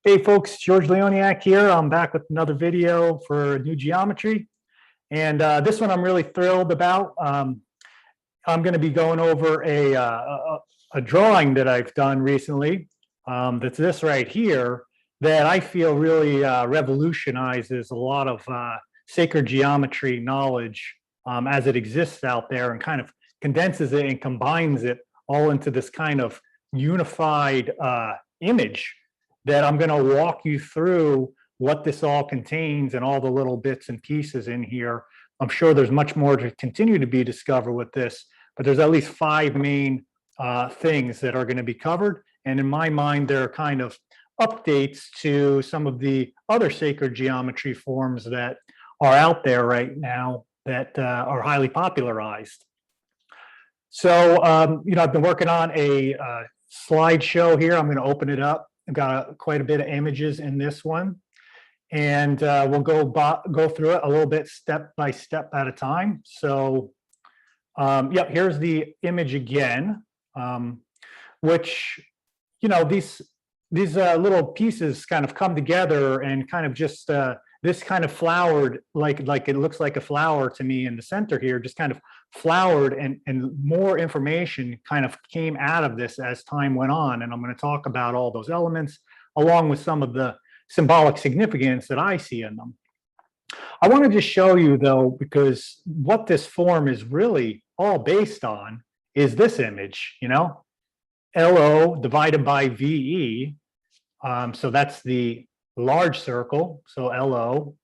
Hey folks, George Leoniak here. I'm back with another video for new geometry. And this one I'm really thrilled about. I'm going to be going over a drawing that I've done recently. That's this right here that I feel really revolutionizes a lot of sacred geometry knowledge as it exists out there, and kind of condenses it and combines it all into this kind of unified image that I'm going to walk you through what this all contains and all the little bits and pieces in here. I'm sure there's much more to continue to be discovered with this, but there's at least 5 main things that are going to be covered. And in my mind, they're kind of updates to some of the other sacred geometry forms that are out there right now that are highly popularized. So, I've been working on a slideshow here. I'm going to open it up. I've got quite a bit of images in this one, and we'll go through it a little bit step by step at a time. So, yep, here's the image again, which, these little pieces kind of come together and kind of just this kind of flowered, like it looks like a flower to me in the center here, just kind of flowered, and more information kind of came out of this as time went on. And I'm going to talk about all those elements along with some of the symbolic significance that I see in them. I want to just show you though, because what this form is really all based on is this image, LO divided by VE. So that's the large circle. So LO,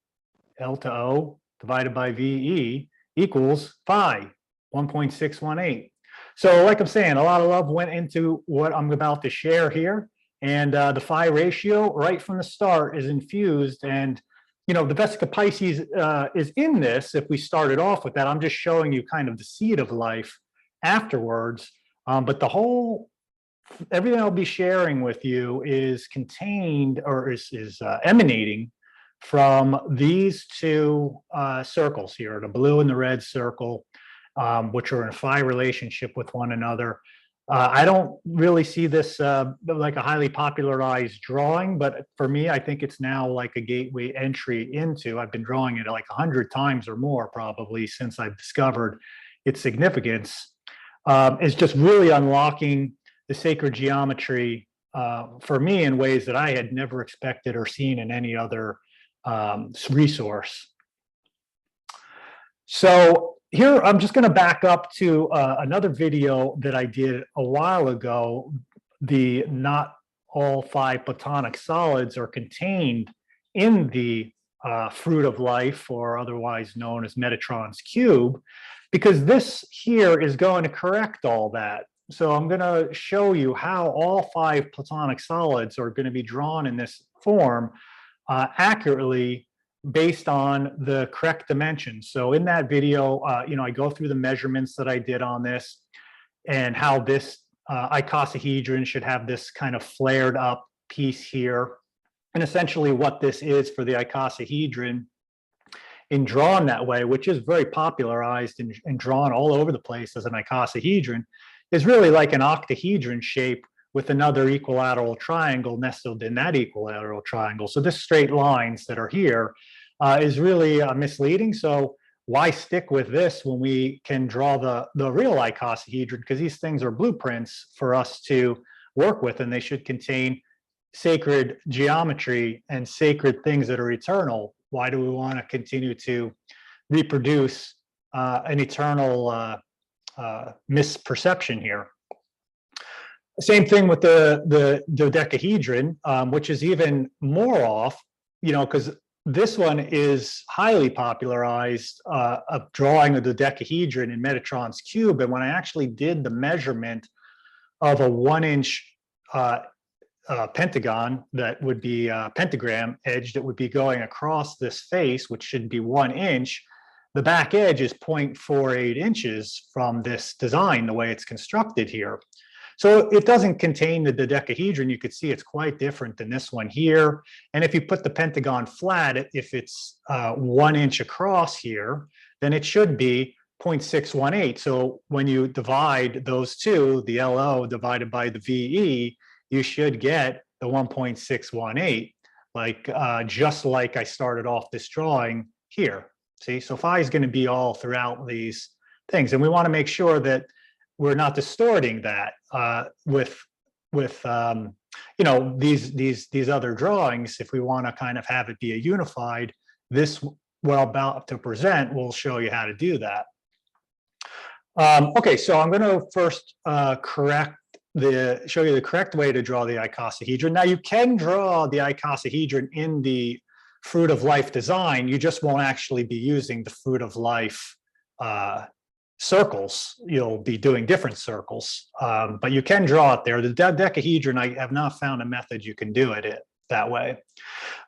L to O divided by VE equals phi, 1.618. So like I'm saying, a lot of love went into what I'm about to share here. And the phi ratio right from the start is infused. And, the Vesica Pisces is in this. If we started off with that, I'm just showing you kind of the seed of life afterwards. But everything I'll be sharing with you is contained or is emanating from these 2 circles here, the blue and the red circle, which are in a phi relationship with one another. I don't really see this like a highly popularized drawing, but for me, I think it's now like a gateway entry into. I've been drawing it like 100 times or more probably since I've discovered its significance. It's just really unlocking the sacred geometry for me in ways that I had never expected or seen in any other resource. So here, I'm just going to back up to another video that I did a while ago. The not all 5 platonic solids are contained in the fruit of life, or otherwise known as Metatron's cube, because this here is going to correct all that. So I'm going to show you how all 5 platonic solids are going to be drawn in this form accurately based on the correct dimensions. So in that video, I go through the measurements that I did on this and how this icosahedron should have this kind of flared up piece here. And essentially what this is for the icosahedron in drawn that way, which is very popularized and drawn all over the place as an icosahedron, is really like an octahedron shape with another equilateral triangle nestled in that equilateral triangle. So this straight lines that are here is really misleading. So why stick with this when we can draw the real icosahedron? Because these things are blueprints for us to work with, and they should contain sacred geometry and sacred things that are eternal. Why do we want to continue to reproduce an eternal misperception here? Same thing with the dodecahedron, which is even more off, because this one is highly popularized of drawing a dodecahedron in Metatron's cube. And when I actually did the measurement of a 1-inch pentagon, that would be a pentagram edge that would be going across this face, which should be 1 inch, the back edge is 0.48 inches from this design, the way it's constructed here. So it doesn't contain the dodecahedron. You could see it's quite different than this one here. And if you put the pentagon flat, if it's 1 inch across here, then it should be 0.618. So when you divide those two, the LO divided by the VE, you should get the 1.618, like just like I started off this drawing here. See, so phi is going to be all throughout these things, and we want to make sure that we're not distorting that with you know, these other drawings. If we want to kind of have it be a unified, this what I'm about to present will show you how to do that. Okay, so I'm going to first show you the correct way to draw the icosahedron. Now you can draw the icosahedron in the fruit of life design. You just won't actually be using the fruit of life circles. You'll be doing different circles, but you can draw it there. The dodecahedron, I have not found a method you can do it that way.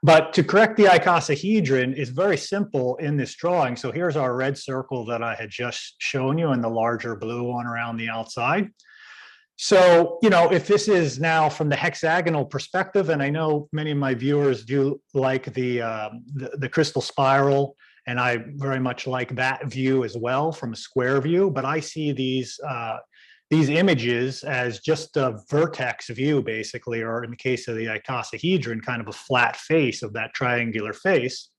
But to correct the icosahedron is very simple in this drawing. So here's our red circle that I had just shown you and the larger blue one around the outside. So, you know, if this is now from the hexagonal perspective, and I know many of my viewers do like the crystal spiral, and I very much like that view as well from a square view, but I see these images as just a vertex view, basically, or in the case of the icosahedron, kind of a flat face of that triangular face.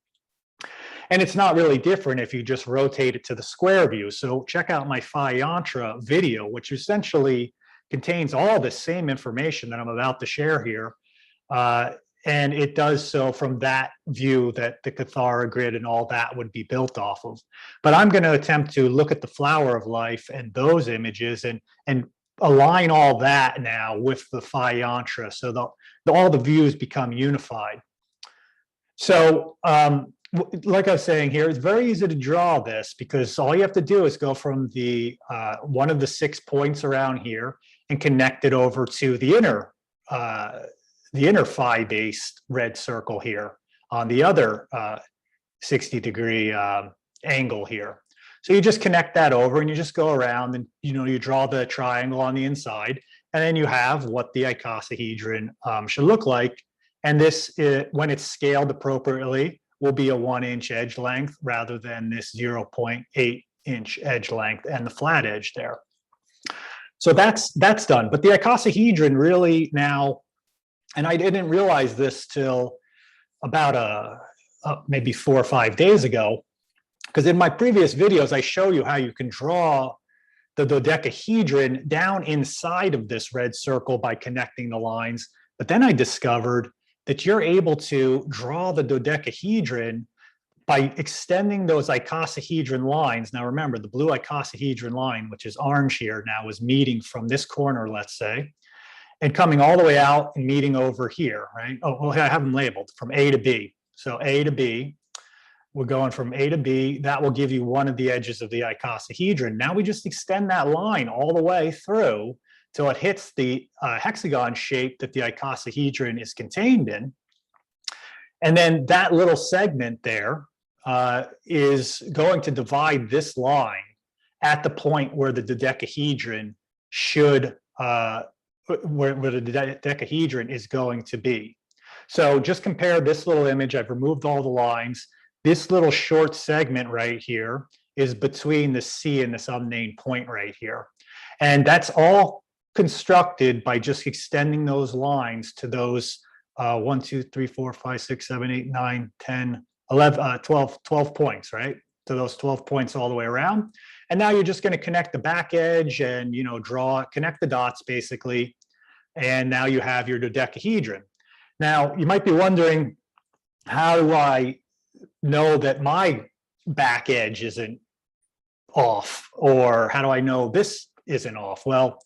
And it's not really different if you just rotate it to the square view. So check out my phi yantra video, which essentially contains all the same information that I'm about to share here. And it does so from that view that the Cathara grid and all that would be built off of. But I'm going to attempt to look at the flower of life and those images and align all that now with the phi yantra, so all the views become unified. So like I was saying here, it's very easy to draw this because all you have to do is go from the one of the 6 points around here and connect it over to the inner phi-based red circle here on the other 60-degree angle here. So you just connect that over and you just go around and, you know, you draw the triangle on the inside, and then you have what the icosahedron should look like. And this, when it's scaled appropriately, will be a 1-inch edge length rather than this 0.8-inch edge length and the flat edge there. So that's done. But the icosahedron really now, and I didn't realize this till about maybe 4 or 5 days ago, because in my previous videos, I show you how you can draw the dodecahedron down inside of this red circle by connecting the lines. But then I discovered that you're able to draw the dodecahedron by extending those icosahedron lines. Now remember, the blue icosahedron line, which is orange here now, is meeting from this corner, let's say, and coming all the way out and meeting over here, right? Oh, well, I have them labeled from A to B. So A to B, we're going from A to B. That will give you one of the edges of the icosahedron. Now we just extend that line all the way through till it hits the hexagon shape that the icosahedron is contained in. And then that little segment there is going to divide this line at the point where the dodecahedron should, where the dodecahedron is going to be. So just compare this little image. I've removed all the lines. This little short segment right here is between the C and this unnamed point right here. And that's all constructed by just extending those lines to those 1, 2, 3, 4, 5, 6, 7, 8, 9, 10, 11, 12 points, right? To those 12 points all the way around. And now you're just going to connect the back edge and, you know, connect the dots basically. And now you have your dodecahedron. Now you might be wondering, how do I know that my back edge isn't off? Or how do I know this isn't off? Well,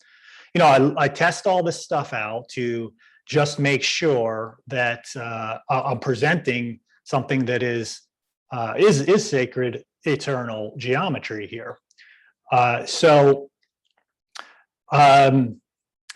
you know, I test all this stuff out to just make sure that I'm presenting something that is sacred, eternal geometry here. And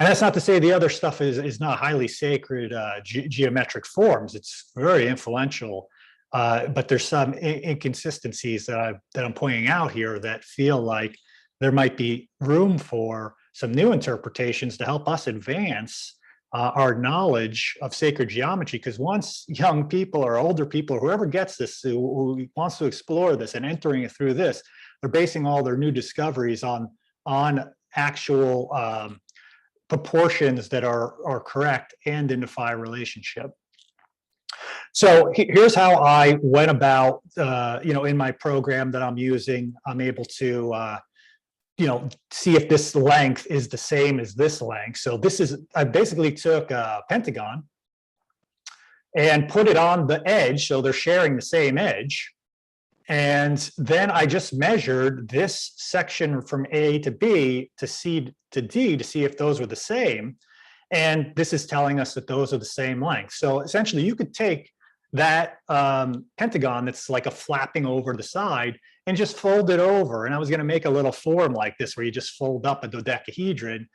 that's not to say the other stuff is not highly sacred geometric forms. It's very influential, but there's some inconsistencies that I'm pointing out here that feel like there might be room for some new interpretations to help us advance our knowledge of sacred geometry. Because once young people or older people, or whoever gets this, who wants to explore this and entering it through this, they're basing all their new discoveries on actual proportions that are correct and in the phi relationship. So here's how I went about, in my program that I'm using. I'm able to, see if this length is the same as this length. So I basically took a pentagon and put it on the edge, so they're sharing the same edge. And then I just measured this section from A to B to C to D to see if those were the same. And this is telling us that those are the same length. So essentially, you could take that pentagon that's like a flapping over the side and just fold it over. And I was going to make a little form like this where you just fold up a dodecahedron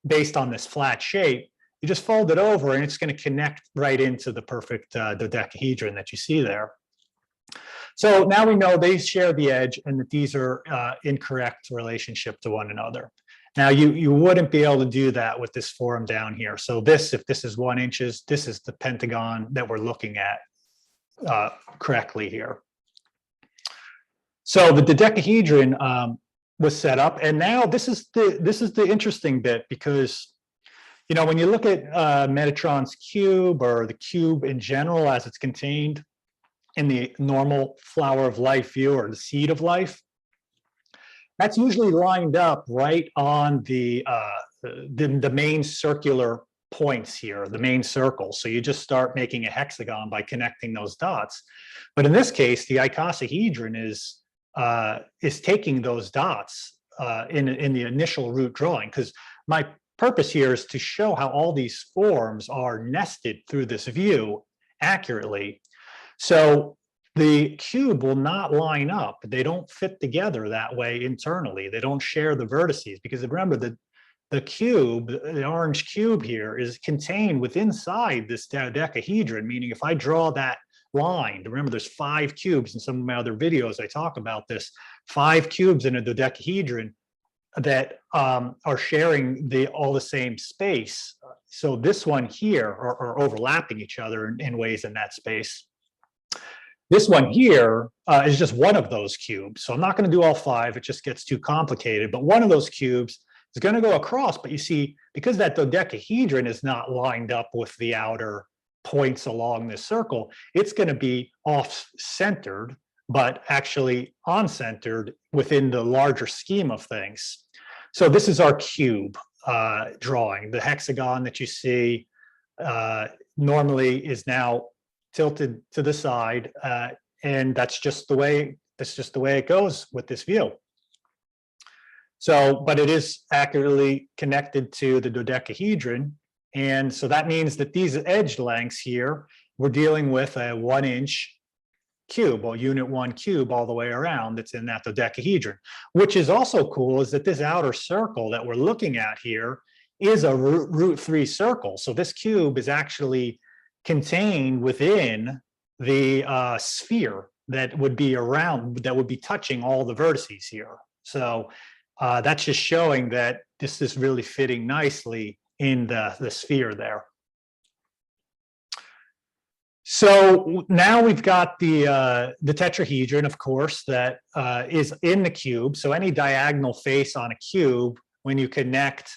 based on this flat shape. You just fold it over and it's going to connect right into the perfect dodecahedron that you see there. So now we know they share the edge and that these are incorrect relationship to one another. Now you wouldn't be able to do that with this form down here. So if this is 1 inch, this is the pentagon that we're looking at correctly here. So the dodecahedron was set up, and now this is the interesting bit, because when you look at Metatron's cube, or the cube in general as it's contained in the normal flower of life view, or the seed of life, that's usually lined up right on the main circular points here, the main circle. So you just start making a hexagon by connecting those dots. But in this case, the icosahedron is taking those dots in the initial root drawing, because my purpose here is to show how all these forms are nested through this view accurately. So the cube will not line up. They don't fit together that way internally. They don't share the vertices, because remember that the cube, the orange cube here, is contained inside this dodecahedron, meaning if I draw that line, remember there's 5 cubes in some of my other videos, I talk about this, 5 cubes in a dodecahedron that are sharing all the same space. So this one here are overlapping each other in ways in that space. This one here is just one of those cubes. So I'm not going to do all 5, it just gets too complicated, but one of those cubes is going to go across. But you see, because that dodecahedron is not lined up with the outer points along this circle, it's going to be off-centered, but actually on-centered within the larger scheme of things. So this is our cube drawing. The hexagon that you see normally is now tilted to the side, and that's just the way it goes with this view. So, but it is accurately connected to the dodecahedron, and so that means that these edge lengths here, we're dealing with a 1 inch cube, or unit 1 cube all the way around that's in that dodecahedron. Which is also cool is that this outer circle that we're looking at here is a root 3 circle. So this cube is actually contained within the sphere that would be touching all the vertices here. So that's just showing that this is really fitting nicely in the sphere there. So now we've got the tetrahedron, of course, that is in the cube. So any diagonal face on a cube, when you connect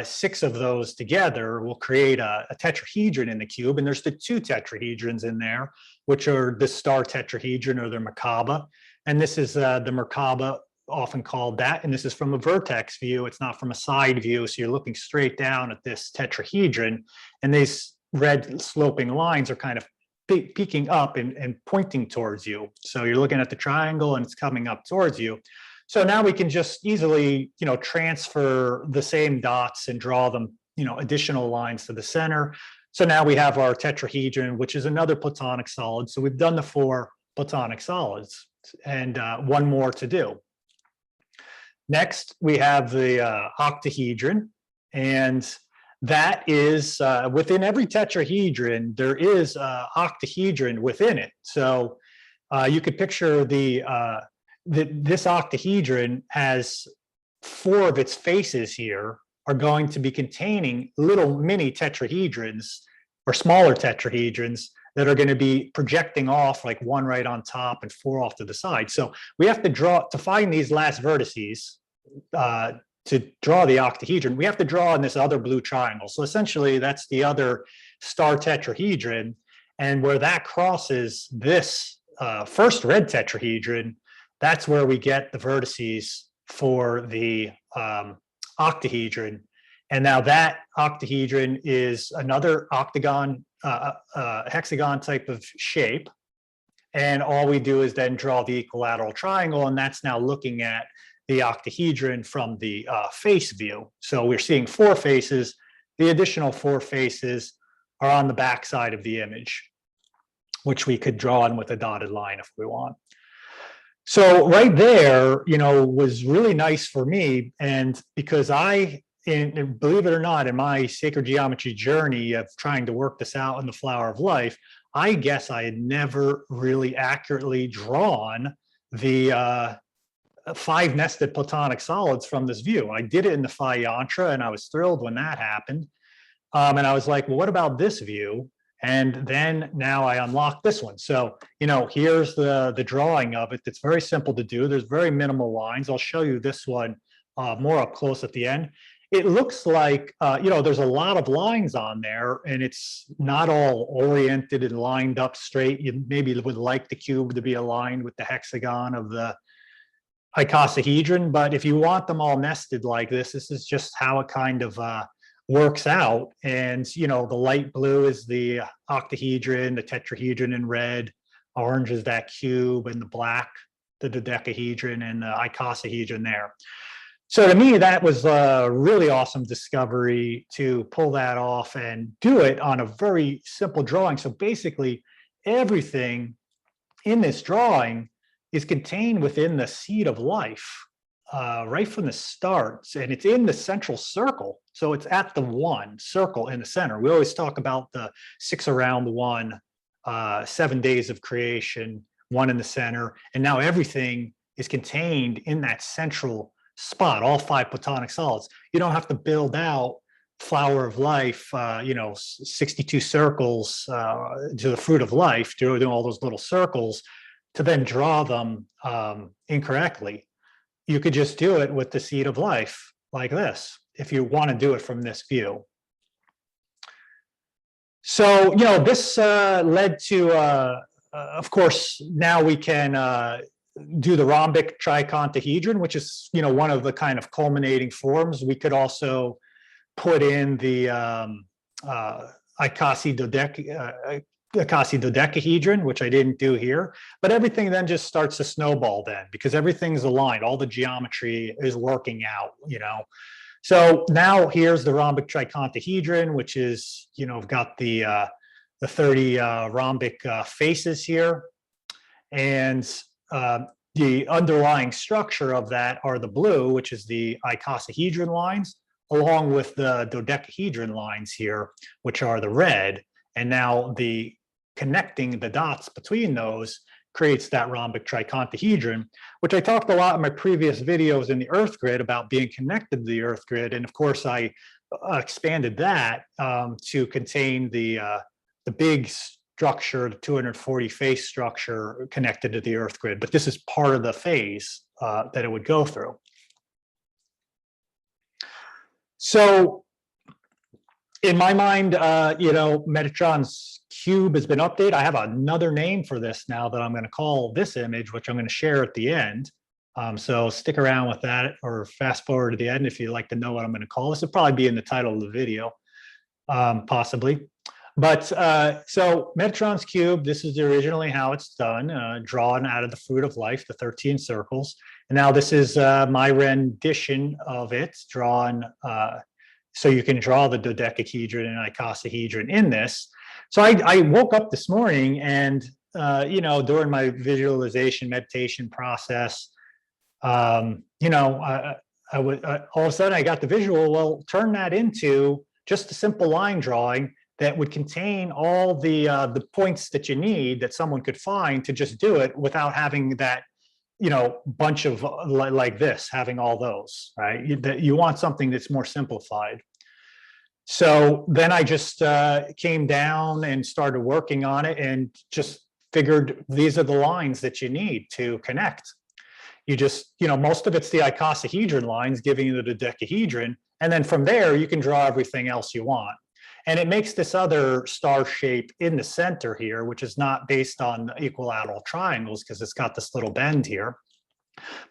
6 of those together, will create a tetrahedron in the cube. And there's the 2 tetrahedrons in there, which are the star tetrahedron, or the Merkaba. And this is the Merkaba, often called that. And this is from a vertex view. It's not from a side view. So you're looking straight down at this tetrahedron. And these red sloping lines are kind of peeking up and pointing towards you. So you're looking at the triangle and it's coming up towards you. So now we can just easily, transfer the same dots and draw them, additional lines to the center. So now we have our tetrahedron, which is another platonic solid. So we've done the 4 platonic solids, and 1 more to do. Next, we have the octahedron, and that is within every tetrahedron, there is an octahedron within it. So you could picture this octahedron has 4 of its faces here are going to be containing little mini tetrahedrons, or smaller tetrahedrons, that are going to be projecting off, like 1 right on top and 4 off to the side. So we have to draw, to find these last vertices, to draw the octahedron, we have to draw in this other blue triangle. So essentially, that's the other star tetrahedron. And where that crosses this first red tetrahedron, that's where we get the vertices for the octahedron. And now that octahedron is another octagon, hexagon type of shape. And all we do is then draw the equilateral triangle, and that's now looking at the octahedron from the face view. So we're seeing 4 faces. The additional 4 faces are on the back side of the image, which we could draw in with a dotted line if we want. So right there, you know, was really nice for me, and because and believe it or not, in my sacred geometry journey of trying to work this out in the Flower of Life, I guess I had never really accurately drawn the 5 nested platonic solids from this view. I did it in the phi yantra, and I was thrilled when that happened. And I was like, well, what about this view? And then now I unlock this one. So, you know, here's the drawing of it. It's very simple to do. There's very minimal lines. I'll show you this one more up close at the end. It looks like, you know, there's a lot of lines on there, and it's not all oriented and lined up straight. You maybe would like the cube to be aligned with the hexagon of the icosahedron, but if you want them all nested like this is just how it kind of works out. And, you know, the light blue is the octahedron, the tetrahedron in red, orange is that cube, and the black, the dodecahedron, and the icosahedron there. So to me, that was a really awesome discovery to pull that off and do it on a very simple drawing. So basically, everything in this drawing is contained within the seed of life, right from the start, and it's in the central circle. So it's at the 1 circle in the center. We always talk about the 6 around 1, 7 days of creation, 1 in the center, and now everything is contained in that central spot, all 5 platonic solids. You don't have to build out Flower of Life, you know, 62 circles to the fruit of life, doing all those little circles to then draw them incorrectly. You could just do it with the seed of life like this, if you want to do it from this view. So, you know, this led to, of course, now we can do the rhombic tricontahedron, which is, you know, one of the kind of culminating forms. We could also put in the icosahedron, which I didn't do here, but everything then just starts to snowball then, because everything's aligned, all the geometry is working out, you know. So now here's the rhombic tricontahedron, which is, you know, got the 30 rhombic faces here, and the underlying structure of that are the blue, which is the icosahedron lines, along with the dodecahedron lines here, which are the red. And now the connecting the dots between those creates that rhombic tricontahedron, which I talked a lot in my previous videos in the Earth grid about being connected to the Earth grid. And of course, I expanded that to contain the big structure, the 240 face structure connected to the Earth grid. But this is part of the phase that it would go through. So in my mind, you know, Metatron's cube has been updated. I have another name for this now that I'm going to call this image, which I'm going to share at the end. So stick around with that, or fast forward to the end if you'd like to know what I'm going to call this. It'll probably be in the title of the video, possibly. But so Metatron's cube, this is originally how it's done, drawn out of the fruit of life, the 13 circles. And now this is my rendition of it, drawn so you can draw the dodecahedron and icosahedron in this. So I woke up this morning and, you know, during my visualization meditation process, you know, all of a sudden I got the visual, well, turn that into just a simple line drawing that would contain all the points that you need that someone could find to just do it without having that, you know, bunch of like this, having all those, right? You want something that's more simplified. So then I just came down and started working on it and just figured these are the lines that you need to connect. You just, most of it's the icosahedron lines giving you the dodecahedron. And then from there, you can draw everything else you want. And it makes this other star shape in the center here, which is not based on equilateral triangles because it's got this little bend here.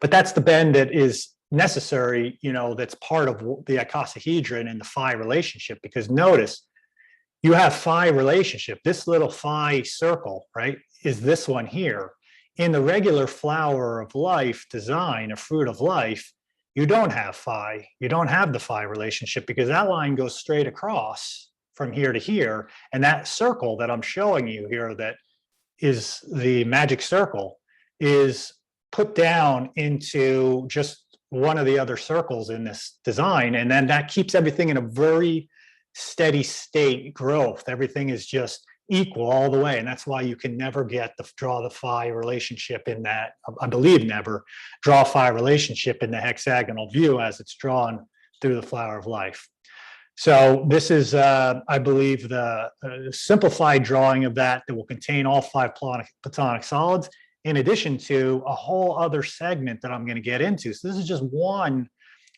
But that's the bend that is necessary, that's part of the icosahedron and the phi relationship. Because notice, you have phi relationship. This little phi circle, right, is this one here. In the regular flower of life design, a fruit of life, you don't have phi. You don't have the phi relationship because that line goes straight across from here to here. And that circle that I'm showing you here, that is the magic circle, is put down into just one of the other circles in this design. And then that keeps everything in a very steady state growth. Everything is just equal all the way. And that's why you can never draw the phi relationship in that, I believe never, draw phi relationship in the hexagonal view as it's drawn through the flower of life. So this is, I believe, the simplified drawing of that will contain all 5 platonic solids, in addition to a whole other segment that I'm going to get into. So this is just one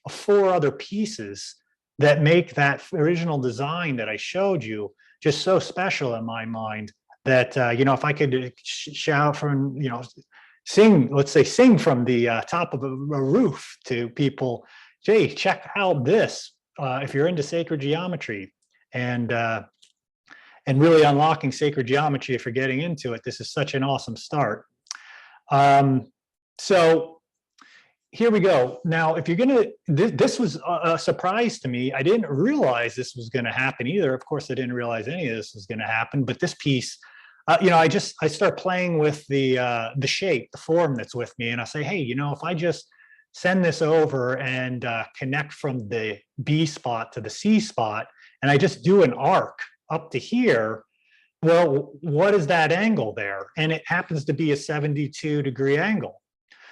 of 4 other pieces that make that original design that I showed you just so special in my mind that, if I could shout from, sing, let's say sing from the top of a roof to people, hey, check out this, if you're into sacred geometry and really unlocking sacred geometry, if you're getting into it, this is such an awesome start. So here we go. Now, if you're going to, this was a surprise to me. I didn't realize this was going to happen either. Of course, I didn't realize any of this was going to happen, but this piece, I start playing with the shape, the form that's with me. And I say, hey, if I just send this over and connect from the B spot to the C spot, and I just do an arc up to here, well, what is that angle there? And it happens to be a 72-degree angle.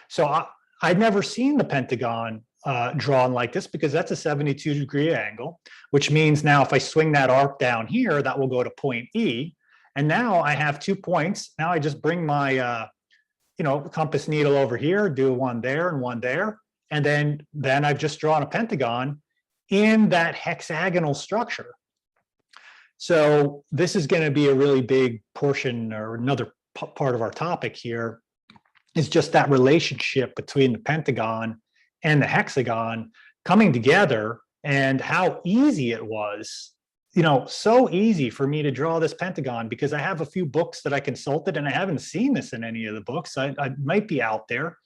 So I'd never seen the Pentagon drawn like this because that's a 72-degree angle, which means now if I swing that arc down here, that will go to point E. And now I have 2 points. Now I just bring my, compass needle over here, do one there and one there. And then I've just drawn a pentagon in that hexagonal structure. So this is going to be a really big portion, or another part of our topic here, is just that relationship between the pentagon and the hexagon coming together, and how easy it was, so easy for me to draw this pentagon, because I have a few books that I consulted and I haven't seen this in any of the books. I might be out there.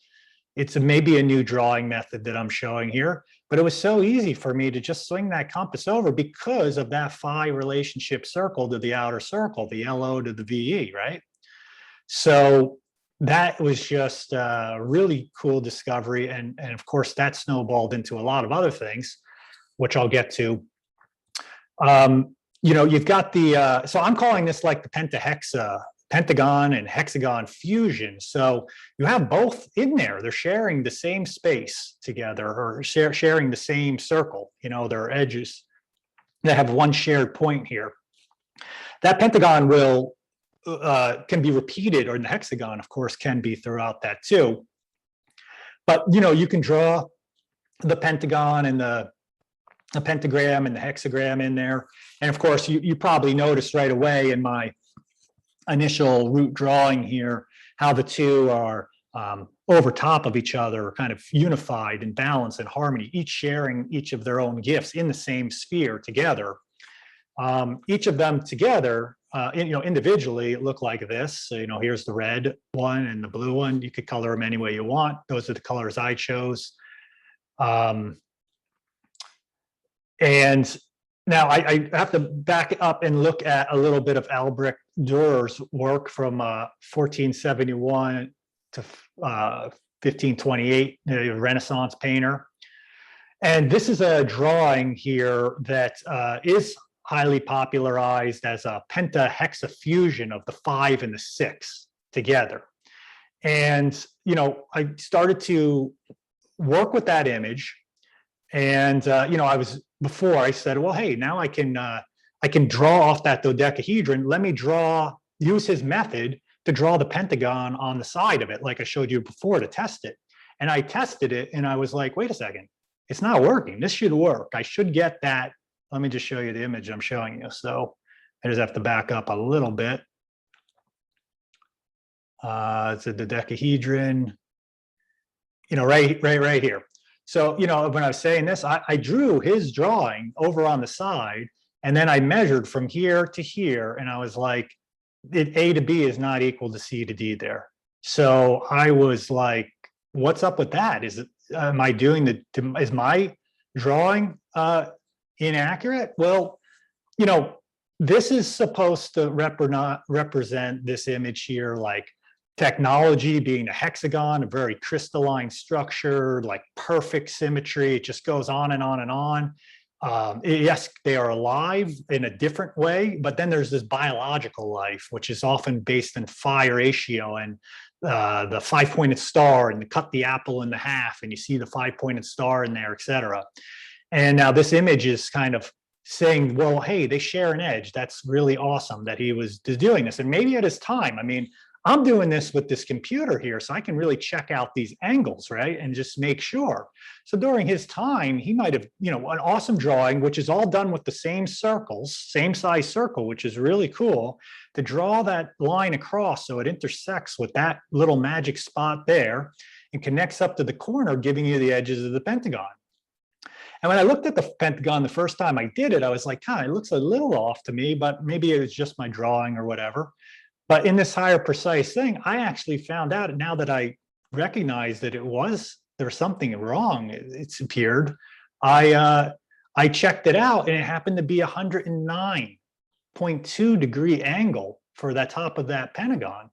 It's maybe a new drawing method that I'm showing here, but it was so easy for me to just swing that compass over because of that phi relationship circle to the outer circle, the LO to the VE, right? So that was just a really cool discovery. And of course, that snowballed into a lot of other things, which I'll get to. You've got the, so I'm calling this like the Pentagon and hexagon fusion. So you have both in there. They're sharing the same space together, or sharing the same circle. Their edges that have one shared point here. That pentagon will can be repeated, or the hexagon, of course, can be throughout that too. But you can draw the pentagon and the pentagram and the hexagram in there. And of course, you probably noticed right away in my initial root drawing here how the two are over top of each other, kind of unified and balanced and harmony, each sharing each of their own gifts in the same sphere together. Each of them together, individually look like this. So, here's the red one and the blue one. You could color them any way you want. Those are the colors I chose. And now I have to back up and look at a little bit of Albrecht Dürer's work from 1471 to 1528, the Renaissance painter. And this is a drawing here that is highly popularized as a pentahexa fusion of the 5 and the 6 together. And, I started to work with that image. And, before I said, well, hey, now I can draw off that dodecahedron. Let me use his method to draw the pentagon on the side of it, like I showed you before, to test it. And I tested it and I was like, wait a second, it's not working. This should work. I should get that. Let me just show you the image I'm showing you. So I just have to back up a little bit. It's a dodecahedron, right here. So, when I was saying this, I drew his drawing over on the side, and then I measured from here to here, and I was like, A to B is not equal to C to D there. So I was like, what's up with that? Am I doing is my drawing inaccurate? Well, this is supposed to represent this image here, like technology being a hexagon, a very crystalline structure, like perfect symmetry. It just goes on and on and on. Yes, they are alive in a different way, but then there's this biological life, which is often based in phi ratio and the 5-pointed star, and you cut the apple in half and you see the 5-pointed star in there, etc. And now this image is kind of saying, well, hey, they share an edge. That's really awesome that he was doing this. And maybe at his time, I mean, I'm doing this with this computer here, so I can really check out these angles, right? And just make sure. So during his time, he might have, an awesome drawing, which is all done with the same circles, same size circle, which is really cool, to draw that line across so it intersects with that little magic spot there and connects up to the corner, giving you the edges of the pentagon. And when I looked at the pentagon the first time I did it, I was like, it looks a little off to me, but maybe it was just my drawing or whatever. But in this higher precise thing, I actually found out, now that I recognized that there was something wrong, it's appeared. I checked it out, and it happened to be 109.2 degree angle for that top of that pentagon.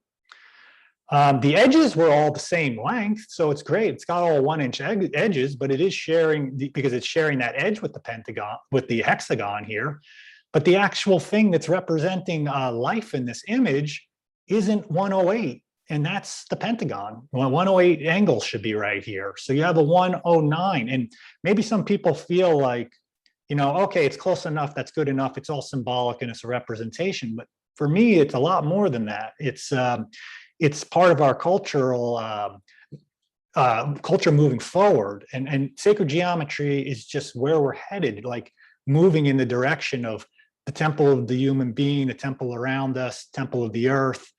The edges were all the same length, so it's great. It's got all 1-inch edges, but it is sharing, because it's sharing that edge with the pentagon, with the hexagon here. But the actual thing that's representing life in this image isn't 108, and that's the pentagon. 108 angle should be right here. So you have a 109, and maybe some people feel like, okay, it's close enough, that's good enough, it's all symbolic and it's a representation. But for me, it's a lot more than that. It's part of our culture moving forward, and sacred geometry is just where we're headed, like moving in the direction of the temple of the human being, the temple around us, temple of the earth,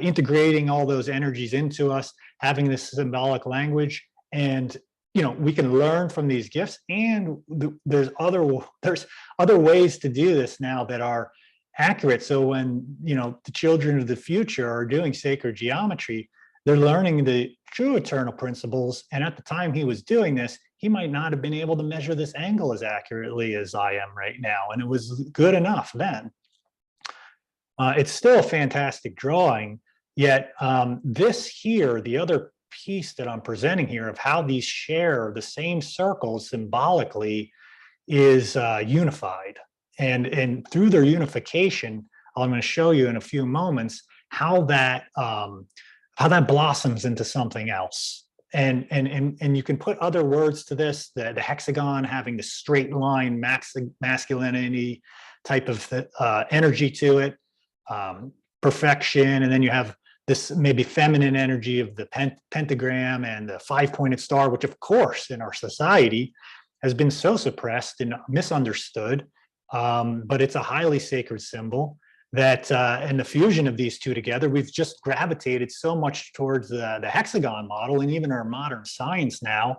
integrating all those energies into us, having this symbolic language. And we can learn from these gifts, and there's other ways to do this now that are accurate. So when the children of the future are doing sacred geometry, they're learning the true eternal principles. And at the time he was doing this, he might not have been able to measure this angle as accurately as I am right now, and it was good enough then. It's still a fantastic drawing, yet this here, the other piece that I'm presenting here of how these share the same circles symbolically, is unified. And through their unification, I'm going to show you in a few moments how that blossoms into something else. And you can put other words to this, the hexagon having the straight line masculinity type of energy to it, perfection, and then you have this maybe feminine energy of the pentagram and the 5-pointed star, which of course in our society has been so suppressed and misunderstood, but it's a highly sacred symbol. That and the fusion of these two together, we've just gravitated so much towards the hexagon model, and even our modern science now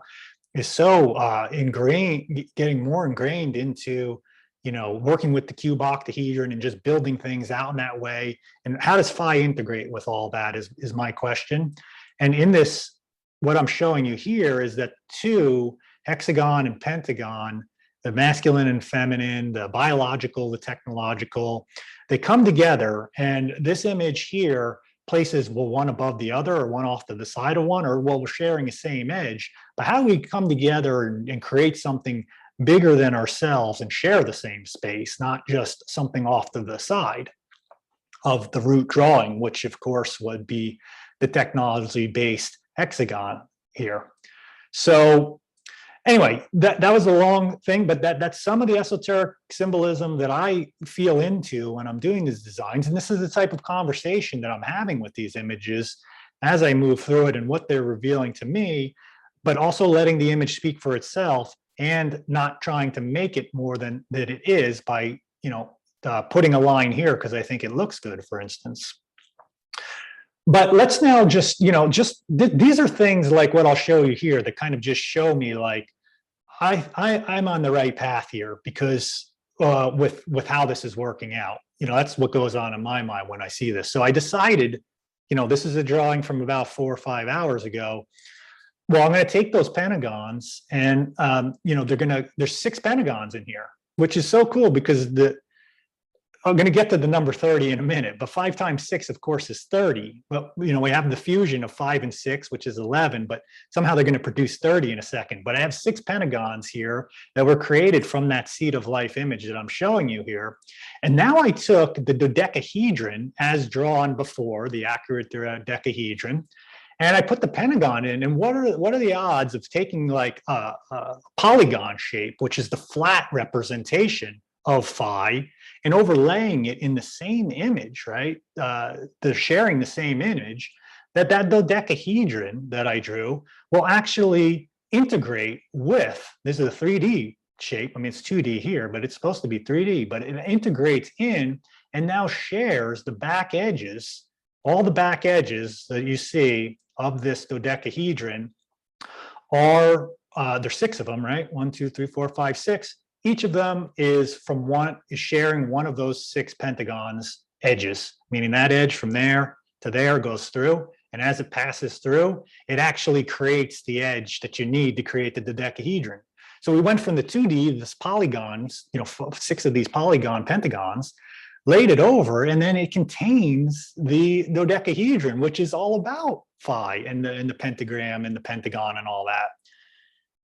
is so ingrained, getting more ingrained into working with the cube octahedron and just building things out in that way. And how does phi integrate with all that is my question. And in this, what I'm showing you here is that two, hexagon and pentagon, the masculine and feminine, the biological, the technological, they come together. And this image here places, well, one above the other or one off to the side of one, or well, we're sharing the same edge. But how do we come together and create something bigger than ourselves and share the same space, not just something off to the side of the root drawing, which of course would be the technology-based hexagon here. So anyway, that was a long thing, but that's some of the esoteric symbolism that I feel into when I'm doing these designs. And this is the type of conversation that I'm having with these images as I move through it and what they're revealing to me. but also letting the image speak for itself and not trying to make it more than that it is by, putting a line here because I think it looks good, for instance. But let's now just, these are things like what I'll show you here that kind of just show me like I'm on the right path here because with how this is working out. That's what goes on in my mind when I see this. So I decided, this is a drawing from about 4 or 5 hours ago. Well, I'm going to take those pentagons and, there's 6 pentagons in here, which is so cool because I'm going to get to the number 30 in a minute, but 5 times 6, of course, is 30. Well, we have the fusion of 5 and 6, which is 11, but somehow they're going to produce 30 in a second. But I have 6 pentagons here that were created from that seed of life image that I'm showing you here. And now I took the dodecahedron as drawn before, the accurate dodecahedron, and I put the pentagon in. And what are the odds of taking like a polygon shape, which is the flat representation of phi, and overlaying it in the same image, right? They're sharing the same image, that dodecahedron that I drew will actually integrate with, this is a 3D shape. I mean, it's 2D here, but it's supposed to be 3D, but it integrates in and now shares the back edges, all the back edges that you see of this dodecahedron are, there's 6 of them, right? 1, 2, 3, 4, 5, 6. Each of them is sharing one of those 6 pentagons edges, meaning that edge from there to there goes through. And as it passes through, it actually creates the edge that you need to create the dodecahedron. So we went from the 2D, this polygons, 6 of these polygon pentagons, laid it over, and then it contains the dodecahedron, which is all about phi and the pentagram and the pentagon and all that.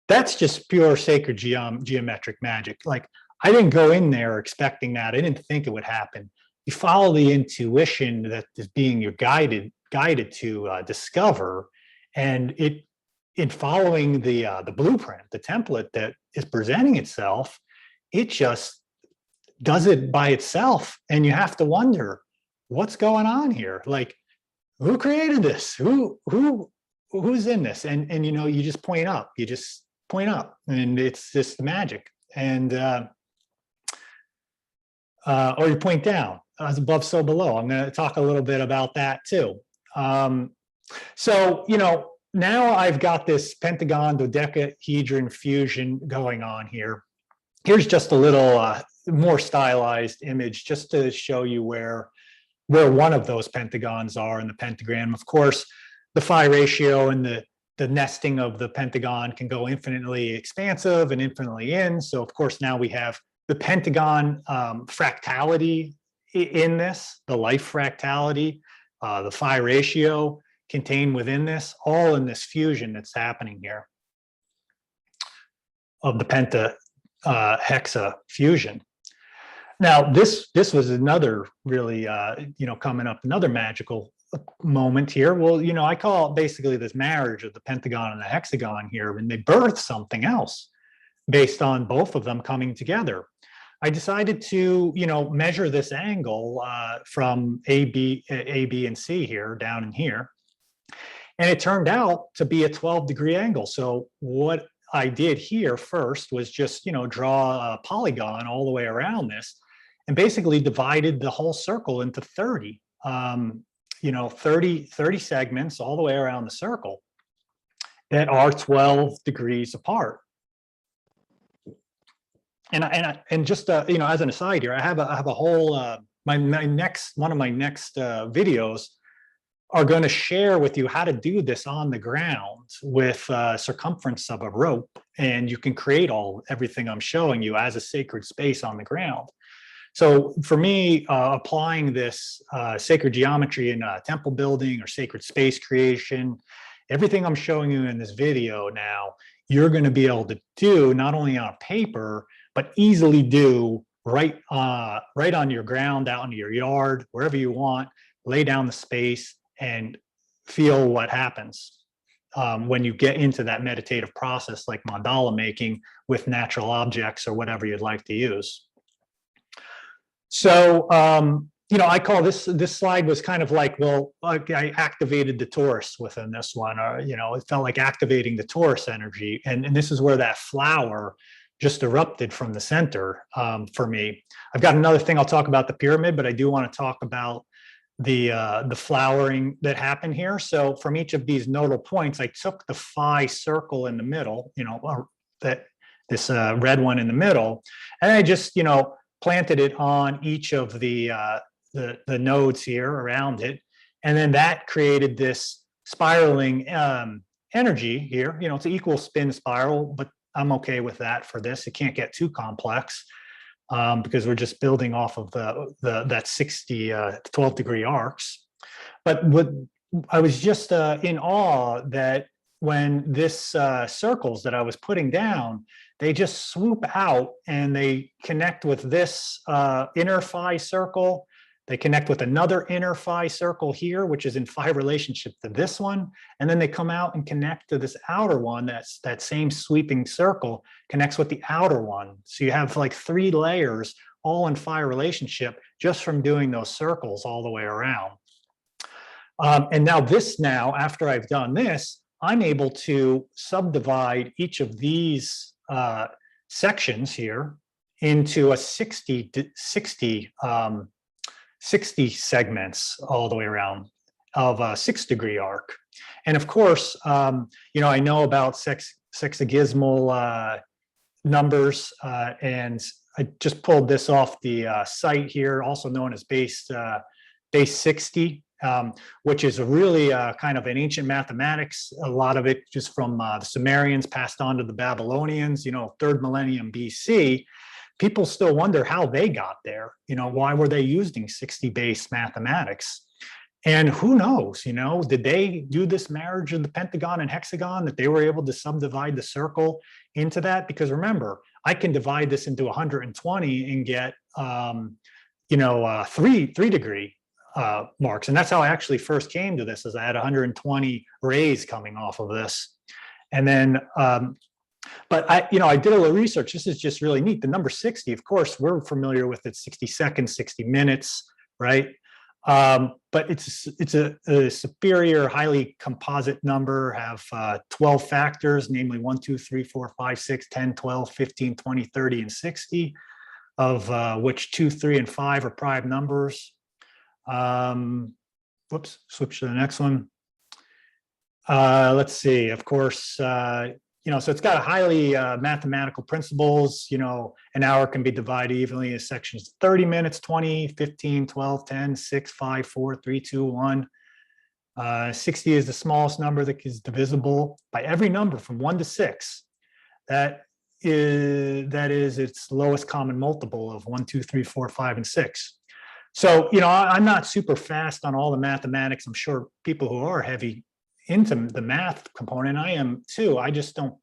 That's just pure sacred geometric magic. Like, I didn't go in there expecting that. I didn't think it would happen. You follow the intuition that is being you're guided to discover, and in following the blueprint, the template that is presenting itself, it just does it by itself, and you have to wonder what's going on here. Like, who created this? Who's in this? And you just point up. You just point up, and it's just magic. And or you point down, as above so below. I'm going to talk a little bit about that too. So now I've got this pentagon dodecahedron fusion going on here. Here's just a little more stylized image just to show you where one of those pentagons are in the pentagram. Of course, the phi ratio and the nesting of the pentagon can go infinitely expansive and infinitely in. So of course, now we have the pentagon fractality in this, the life fractality, the phi ratio contained within this, all in this fusion that's happening here of the penta hexa fusion. Now, this was another really, coming up, another magical moment here. Well, I call it basically this marriage of the pentagon and the hexagon here, and they birth something else based on both of them coming together. I decided to, measure this angle from A, B, and C here, down in here, and it turned out to be a 12-degree angle. So what I did here first was just, draw a polygon all the way around this, and basically divided the whole circle into 30. 30 segments all the way around the circle that are 12 degrees apart. And just as an aside here, I have a whole one of my next videos are going to share with you how to do this on the ground with circumference of a rope, and you can create everything I'm showing you as a sacred space on the ground. So for me, applying this sacred geometry in temple building or sacred space creation, everything I'm showing you in this video now, you're going to be able to do not only on paper, but easily do right on your ground, out in your yard, wherever you want, lay down the space and feel what happens when you get into that meditative process like mandala making with natural objects or whatever you'd like to use. So, I call this slide was kind of like, well, like I activated the torus within this one, or it felt like activating the torus energy, and this is where that flower just erupted from the center for me. I've got another thing I'll talk about the pyramid, but I do want to talk about the flowering that happened here. So from each of these nodal points, I took the phi circle in the middle, that this red one in the middle, and I just planted it on each of the nodes here around it, and then that created this spiraling energy here. It's an equal spin spiral, but I'm okay with that for this. It can't get too complex because we're just building off of that 60 12-degree arcs. But what I was just in awe that when this circles that I was putting down, they just swoop out and they connect with this inner phi circle. They connect with another inner phi circle here, which is in phi relationship to this one. And then they come out and connect to this outer one. That's that same sweeping circle connects with the outer one. So you have like 3 layers all in phi relationship just from doing those circles all the way around. And now after I've done this, I'm able to subdivide each of these sections here into a 60 segments all the way around of a 6-degree arc. And of course, I know about sexagesimal numbers, and I just pulled this off the site here, also known as base 60, which is really kind of an ancient mathematics. A lot of it just from the Sumerians passed on to the Babylonians, 3rd millennium BC. People still wonder how they got there. Why were they using 60-base mathematics? And who knows, did they do this marriage of the Pentagon and Hexagon that they were able to subdivide the circle into that? Because remember, I can divide this into 120 and get, 3-degree marks. And that's how I actually first came to this, is I had 120 rays coming off of this. And then, but I did a little research. This is just really neat. The number 60, of course, we're familiar with it, 60 seconds, 60 minutes, right? But it's a superior, highly composite number, have 12 factors, namely 1, 2, 3, 4, 5, 6, 10, 12, 15, 20, 30, and 60, of which 2, 3, and 5 are prime numbers. Whoops, switch to the next one. Let's see, of course, so it's got highly mathematical principles. An hour can be divided evenly into sections: 30 minutes, 20, 15, 12, 10, 6, 5, 4, 3, 2, 1. 60 is the smallest number that is divisible by every number from 1 to 6. That is its lowest common multiple of 1, 2, 3, 4, 5, and 6. So, I'm not super fast on all the mathematics. I'm sure people who are heavy into the math component, I am too. I just don't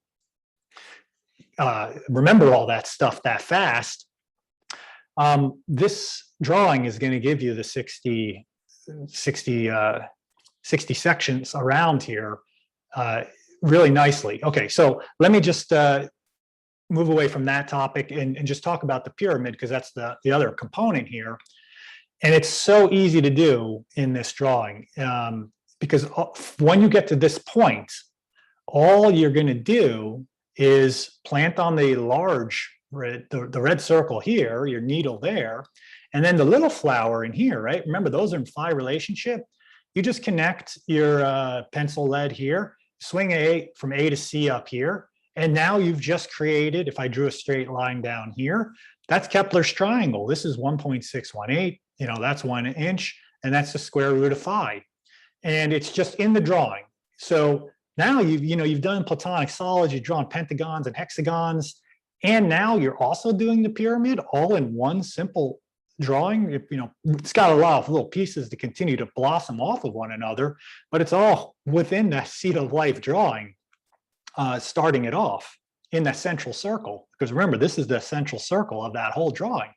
remember all that stuff that fast. This drawing is going to give you the 60 sections around here really nicely. Okay, so let me just move away from that topic and just talk about the pyramid, because that's the other component here. And it's so easy to do in this drawing. Because when you get to this point, all you're going to do is plant on the large red, the red circle here, your needle there, and then the little flower in here, right? Remember, those are in phi relationship. You just connect your pencil lead here, swing from A to C up here, and now you've just created, if I drew a straight line down here, that's Kepler's triangle. This is 1.618, that's 1 inch, and that's the square root of phi. And it's just in the drawing. So now you've done platonic solids, you've drawn pentagons and hexagons, and now you're also doing the pyramid all in one simple drawing. It's got a lot of little pieces to continue to blossom off of one another, but it's all within that seed of life drawing, starting it off in that central circle. Because remember, this is the central circle of that whole drawing.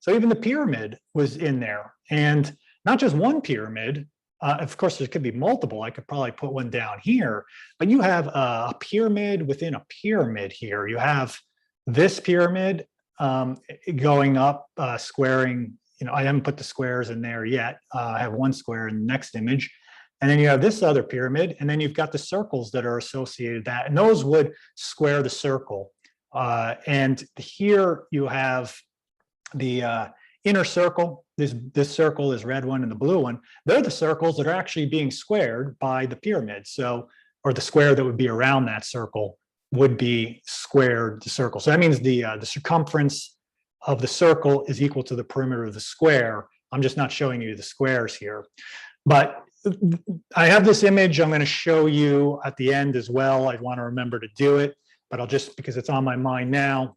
So even the pyramid was in there, and not just one pyramid. Of course, there could be multiple. I could probably put one down here, but you have a pyramid within a pyramid here. You have this pyramid going up, squaring, I haven't put the squares in there yet. I have one square in the next image. And then you have this other pyramid, and then you've got the circles that are associated with that, and those would square the circle. And here you have the inner circle. This circle is red one and the blue one. They're the circles that are actually being squared by the pyramid. So, or the square that would be around that circle would be squared the circle. So that means the circumference of the circle is equal to the perimeter of the square. I'm just not showing you the squares here. But I have this image I'm going to show you at the end as well. I want to remember to do it, but I'll just, because it's on my mind now.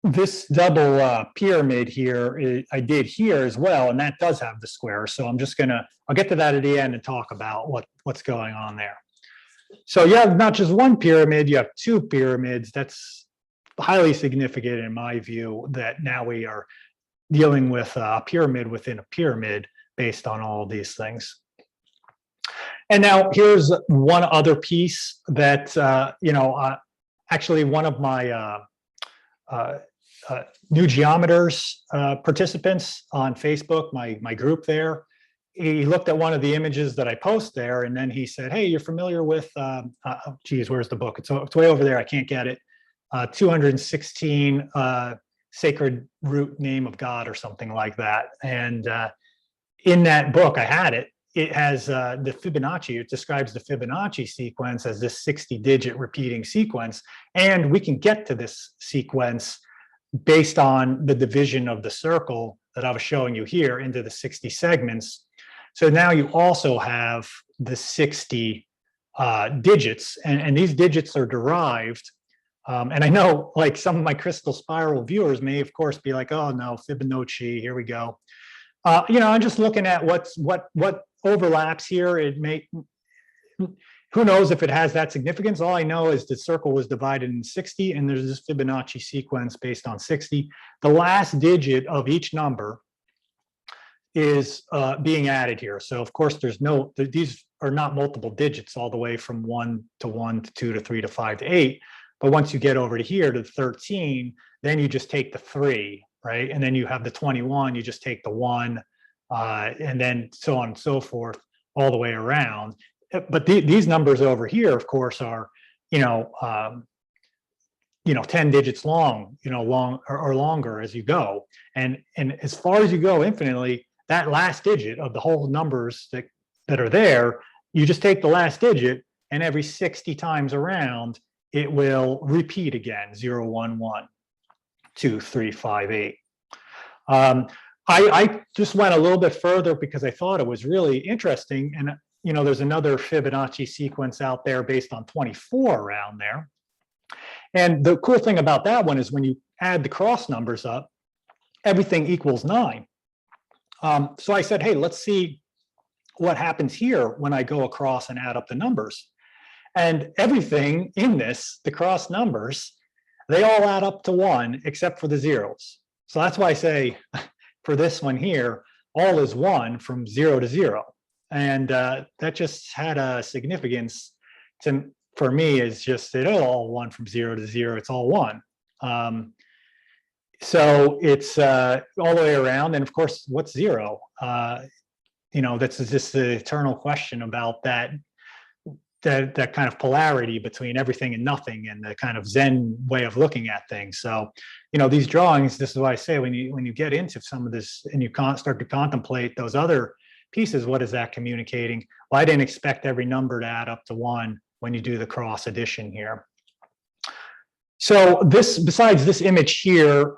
This double pyramid here, I did here as well, and that does have the square. So I'm just I'll get to that at the end and talk about what's going on there. So you have not just one pyramid, you have two pyramids. That's highly significant in my view, that now we are dealing with a pyramid within a pyramid based on all of these things. And now here's one other piece that, actually one of my new geometers participants on Facebook, my group there, he looked at one of the images that I post there, and then he said, hey, you're familiar with, geez, where's the book? It's way over there, I can't get it. 216 Sacred Root Name of God or something like that. And in that book, I had it. It has the Fibonacci. It describes the Fibonacci sequence as this 60-digit repeating sequence. And we can get to this sequence based on the division of the circle that I was showing you here into the 60 segments. So now you also have the 60 digits, and these digits are derived. And I know, like, some of my crystal spiral viewers may, of course, be like, oh no, Fibonacci, here we go. I'm just looking at what overlaps here. It may, who knows if it has that significance. All I know is the circle was divided in 60, and there's this Fibonacci sequence based on 60. The last digit of each number is being added here. So of course these are not multiple digits all the way from 1 to 1 to 2 to 3 to 5 to 8. But once you get over to here to 13, then you just take the 3, right? And then you have the 21, you just take the 1, and then so on and so forth all the way around. But these numbers over here, of course, are 10 digits long, or longer as you go. And as far as you go infinitely, that last digit of the whole numbers that are there, you just take the last digit, and every 60 times around, it will repeat again, 0, 1, 1, 2, 3, 5, 8. I just went a little bit further because I thought it was really interesting. And, there's another Fibonacci sequence out there based on 24 around there. And the cool thing about that one is when you add the cross numbers up, everything equals 9. So I said, hey, let's see what happens here when I go across and add up the numbers. And everything in this, the cross numbers, they all add up to 1 except for the zeros. So that's why I say for this one here, all is 1 from 0 to 0. And that just had a significance for me, is just it's all 1 from 0 to 0. It's all 1. So it's all the way around. And of course, what's 0? That's just the eternal question about that kind of polarity between everything and nothing, and the kind of Zen way of looking at things. So, these drawings, this is why I say when you get into some of this and you start to contemplate those other pieces, what is that communicating? Well, I didn't expect every number to add up to 1 when you do the cross addition here. So besides this image here,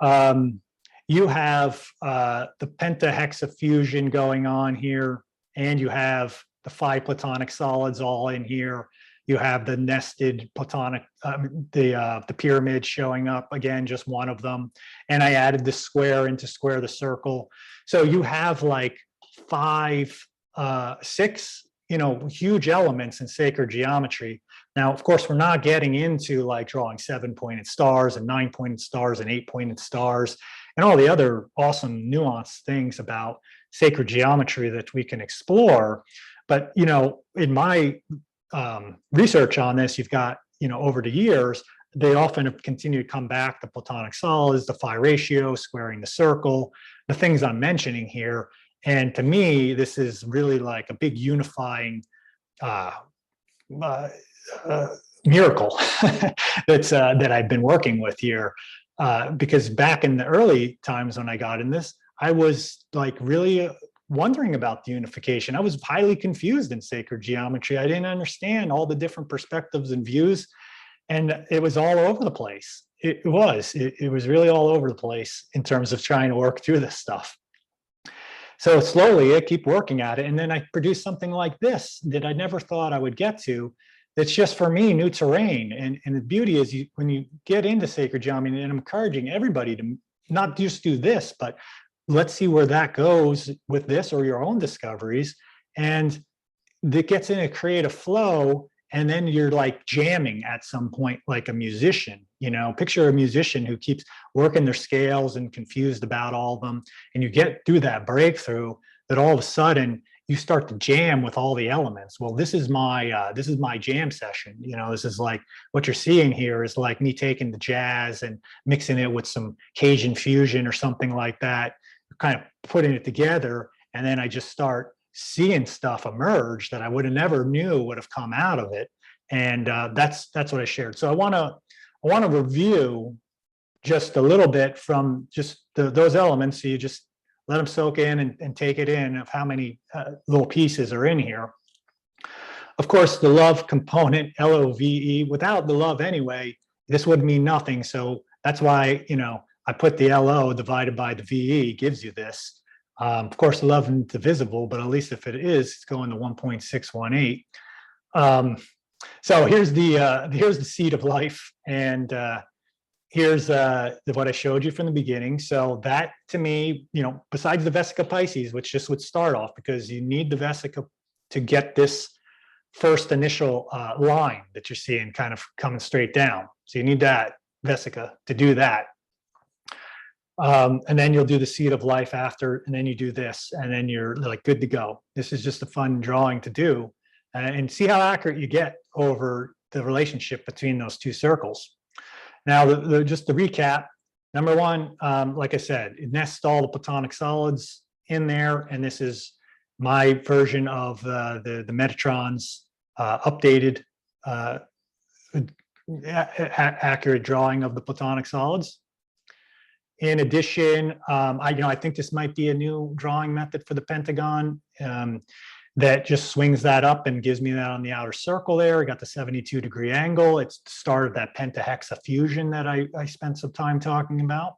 you have the pentahexa fusion going on here, and you have the 5 platonic solids all in here. You have the nested platonic, the pyramid showing up, again, just one of them. And I added the square in to square the circle. So you have like 5, 6, huge elements in sacred geometry. Now, of course, we're not getting into like drawing 7-pointed stars and 9-pointed stars and 8-pointed stars and all the other awesome nuanced things about sacred geometry that we can explore. But, in my research on this, you've got, over the years, they often have continued to come back to platonic solids, the phi ratio, squaring the circle, the things I'm mentioning here. And to me, this is really like a big unifying miracle that I've been working with here. Because back in the early times when I got in this, I was like really wondering about the unification. I was highly confused in sacred geometry. I didn't understand all the different perspectives and views, and it was all over the place. It was really all over the place in terms of trying to work through this stuff. So slowly I keep working at it, and then I produce something like this that I never thought I would get to. That's just, for me, new terrain. And the beauty is, when you get into sacred geometry, and I'm encouraging everybody to not just do this, but let's see where that goes with this or your own discoveries. And that gets in a creative flow, and then you're like jamming at some point like a musician. You know, picture a musician who keeps working their scales and confused about all of them, and you get through that breakthrough that all of a sudden you start to jam with all the elements. Well, this is my jam session. You know, this is like what you're seeing here is like me taking the jazz and mixing it with some Cajun fusion or something like that, kind of putting it together, and then I just start seeing stuff emerge that I would have never knew would have come out of it. And that's what I shared. So I want to review just a little bit from just those elements. So you just let them soak in and take it in of how many little pieces are in here. Of course, the love component, LOVE, without the love anyway, this would mean nothing. So that's why, you know, I put the LO divided by the VE gives you this. Of course, the love isn't divisible, but at least if it is, it's going to 1.618. So here's the seed of life, and here's what I showed you from the beginning. So that, to me, you know, besides the Vesica Pisces, which just would start off, because you need the Vesica to get this first initial line that you're seeing kind of coming straight down. So you need that Vesica to do that. And then you'll do the seed of life after, and then you do this, and then you're like good to go. This is just a fun drawing to do, and see how accurate you get over the relationship between those two circles. Now, just to recap, number one, like I said, it nests all the platonic solids in there, and this is my version of the Metatron's updated accurate drawing of the platonic solids. In addition, I think this might be a new drawing method for the Pentagon that just swings that up and gives me that on the outer circle there. I got the 72-degree angle. It's the start of that pentahexa fusion that I spent some time talking about.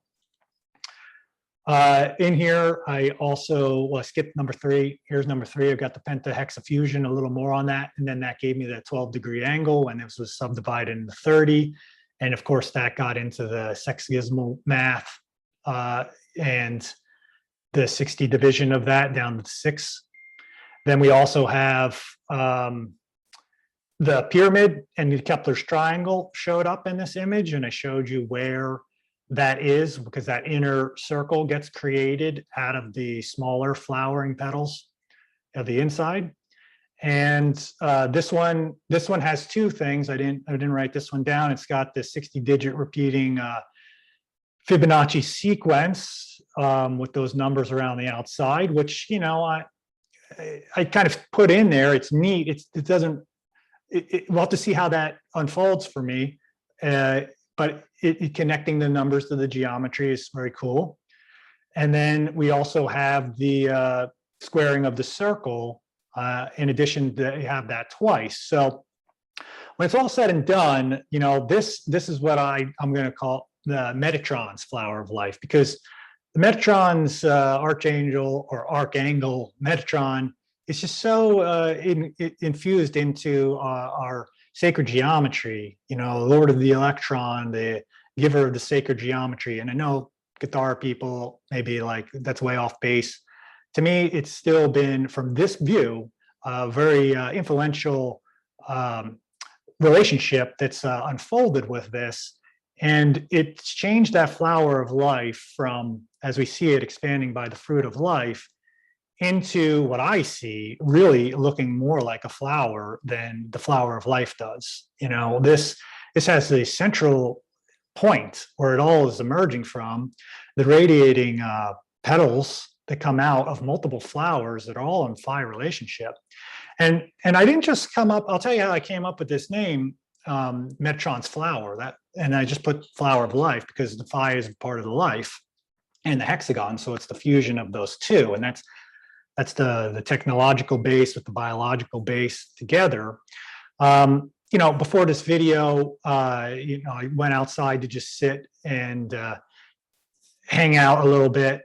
In here, I also, I skipped number 3. Here's number 3. I've got the pentahexa fusion, a little more on that. And then that gave me that 12-degree angle when this was subdivided into 30. And of course, that got into the sexagesimal math and the 60 division of that down to 6. Then we also have the pyramid and the Kepler's triangle showed up in this image, and I showed you where that is, because that inner circle gets created out of the smaller flowering petals of the inside. And this one has 2 things. I didn't write this one down. It's got the 60-digit repeating Fibonacci sequence with those numbers around the outside, which, you know, I kind of put in there. It's neat. We'll have to see how that unfolds for me. But connecting the numbers to the geometry is very cool. And then we also have the squaring of the circle. In addition, to have that twice. So when it's all said and done, you know, this is what I'm going to call the Metatron's flower of life, because the Metatron's archangel or archangle Metatron is just so infused into our sacred geometry. You know, Lord of the Electron, the giver of the sacred geometry. And I know guitar people may be like, that's way off base. To me, it's still been, from this view, a very influential relationship that's unfolded with this. And it's changed that flower of life from, as we see it expanding by the fruit of life, into what I see really looking more like a flower than the flower of life does. You know, this has a central point where it all is emerging from, the radiating petals that come out of multiple flowers that are all in phi relationship. And I didn't just come up, I'll tell you how I came up with this name, Metatron's flower, and I just put flower of life because the phi is part of the life and the hexagon, so it's the fusion of those two, and that's the technological base with the biological base together. You know, before this video, you know, I went outside to just sit and hang out a little bit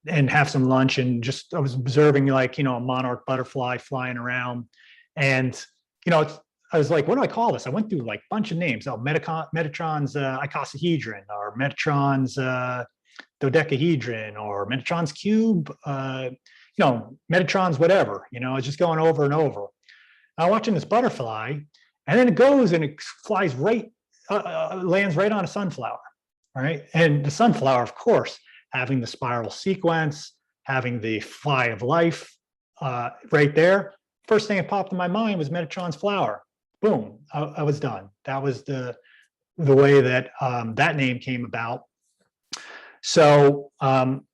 and have some lunch, and just I was observing, like, you know, a monarch butterfly flying around, and you know, I was like, what do I call this? I went through like a bunch of names. Oh, Metatron's icosahedron, or Metatron's dodecahedron, or Metatron's cube. You know, Metatron's whatever. You know, I was just going over and over. I'm watching this butterfly, and then it goes and it flies right, lands right on a sunflower, right? And the sunflower, of course, having the spiral sequence, having the phi of life right there. First thing that popped in my mind was Metatron's flower. Boom, I was done. That was the way that that name came about. So,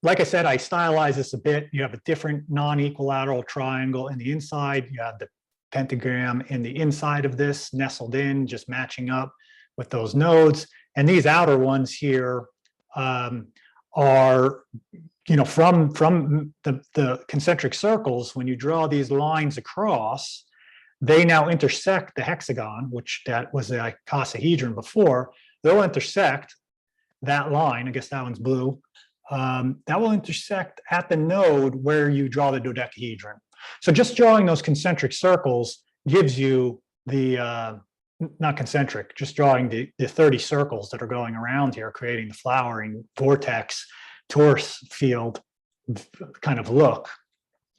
like I said, I stylized this a bit. You have a different non-equilateral triangle in the inside. You have the pentagram in the inside of this, nestled in, just matching up with those nodes. And these outer ones here are, you know, from the concentric circles. When you draw these lines across, they now intersect the hexagon, which that was the icosahedron before. They'll intersect that line. I guess that one's blue. That will intersect at the node where you draw the dodecahedron. So just drawing those concentric circles gives you the, not concentric, just drawing the 30 circles that are going around here, creating the flowering vortex, torus field kind of look.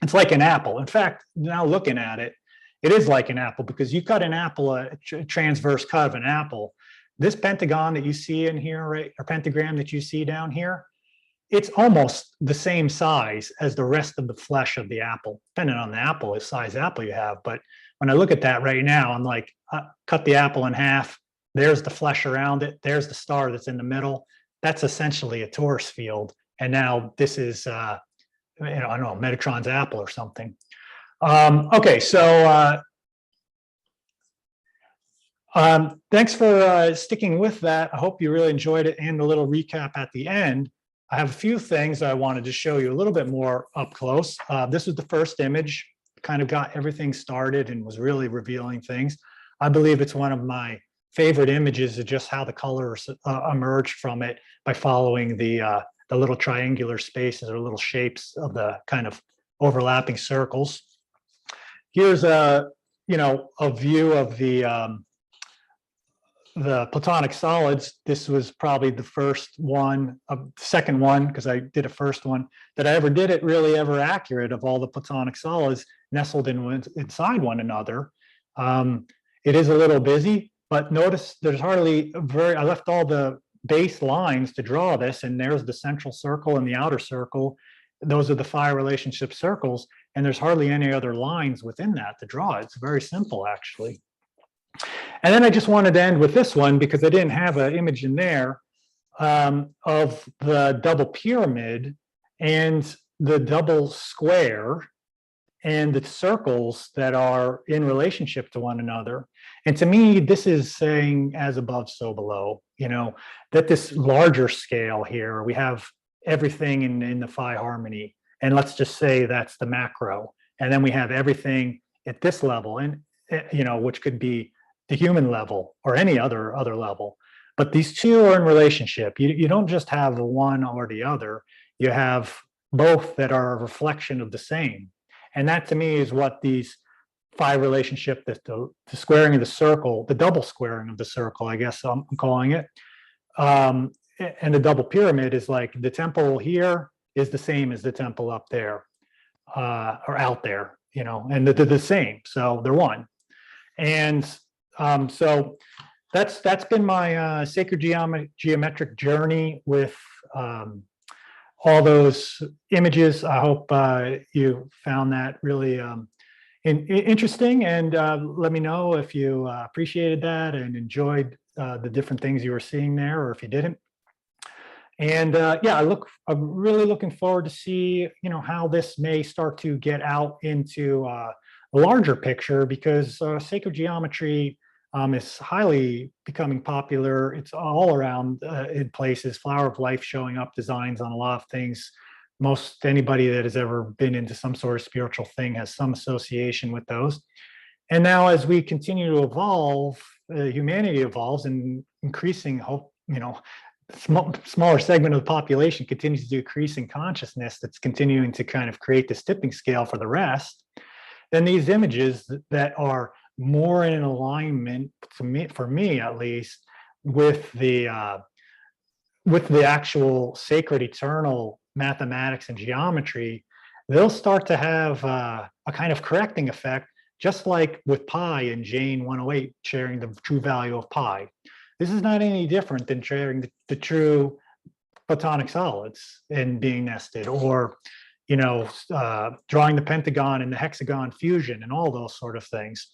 It's like an apple. In fact, now looking at it, it is like an apple, because you cut an apple, a transverse cut of an apple. This pentagon that you see in here, right, or pentagram that you see down here, it's almost the same size as the rest of the flesh of the apple, depending on the apple, the size apple you have. But when I look at that right now, I'm like, cut the apple in half. There's the flesh around it. There's the star that's in the middle. That's essentially a torus field. And now this is, you know, I don't know, Metatron's apple or something. Okay, so thanks for sticking with that. I hope you really enjoyed it, and a little recap at the end. I have a few things I wanted to show you a little bit more up close. This was the first image, kind of got everything started and was really revealing things. I believe it's one of my favorite images of just how the colors emerged from it by following the little triangular spaces or little shapes of the kind of overlapping circles. Here's a, you know, a view of the platonic solids. This was probably the first one, second one, because I did a first one that I ever did it really ever accurate, of all the platonic solids nestled inside one another. It is a little busy, but notice there's hardly I left all the base lines to draw this, and there's the central circle and the outer circle. Those are the phi relationship circles, and there's hardly any other lines within that to draw. It's very simple, actually. And then I just wanted to end with this one, because I didn't have an image in there, of the double pyramid and the double square and the circles that are in relationship to one another. And to me, this is saying as above, so below, you know, that this larger scale here, we have everything in the phi harmony. And let's just say that's the macro. And then we have everything at this level, and, you know, which could be the human level or any other level. But these two are in relationship. You don't just have the one or the other. You have both that are a reflection of the same. And that to me is what these phi relationship, the squaring of the circle, the double squaring of the circle, I guess I'm calling it. And the double pyramid is like the temple here is the same as the temple up there, or out there, you know, and they're the same. So they're one. And so that's been my sacred geometric journey with all those images. I hope you found that really interesting, and let me know if you appreciated that and enjoyed the different things you were seeing there, or if you didn't. And yeah, I'm really looking forward to see, how this may start to get out into a larger picture, because sacred geometry is highly becoming popular. It's all around in places, flower of life showing up designs on a lot of things. Most anybody that has ever been into some sort of spiritual thing has some association with those. And now, as we continue to evolve, humanity evolves, and increasing hope, smaller segment of the population continues to decrease in consciousness, that's continuing to kind of create this tipping scale for the rest. Then these images that are more in alignment, to me, for me at least, with the actual sacred eternal mathematics and geometry, they'll start to have a kind of correcting effect, just like with pi and Jane 108 sharing the true value of pi. This is not any different than sharing the true platonic solids and being nested, or drawing the Pentagon and the hexagon fusion and all those sort of things.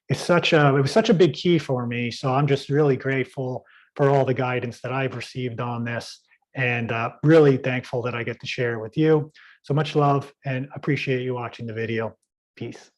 It was such a big key for me. So I'm just really grateful for all the guidance that I've received on this, and really thankful that I get to share it with you. So much love, and appreciate you watching the video. Peace.